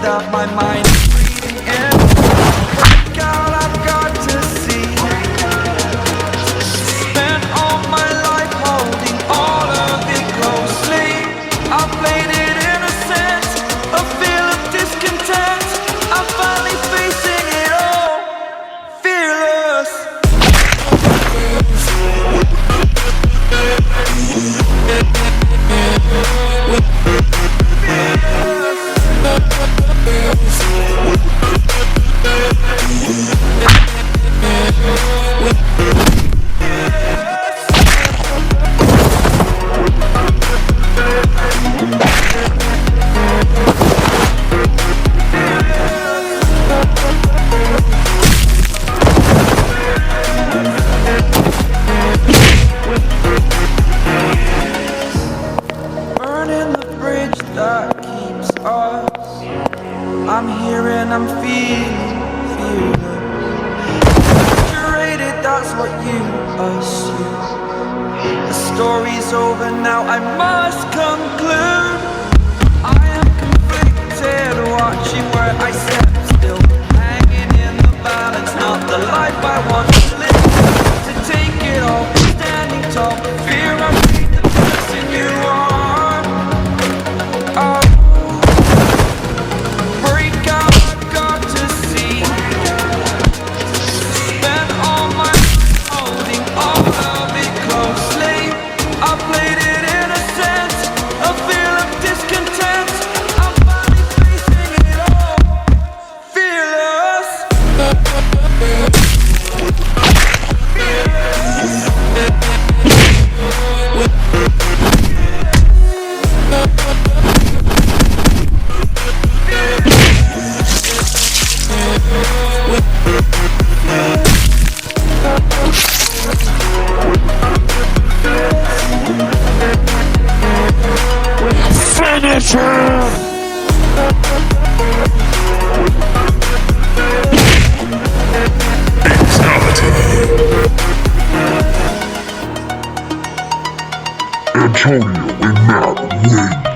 that my mind is breathing in. Break out, I've got to see. Spent all my life holding all of it closely. I played it innocent, a feel of discontent. I'm finally facing it all, fearless. Burning the bridge that keeps us. I'm here and I'm feeling fearless. Saturated, that's what you assume. The story's over now, I must conclude. I am conflicted, watching where I step still, hanging in the balance, not the life I want to live. To take it all, standing tall, fear I breathe the person you are. Finish him! Antonio and Matt win.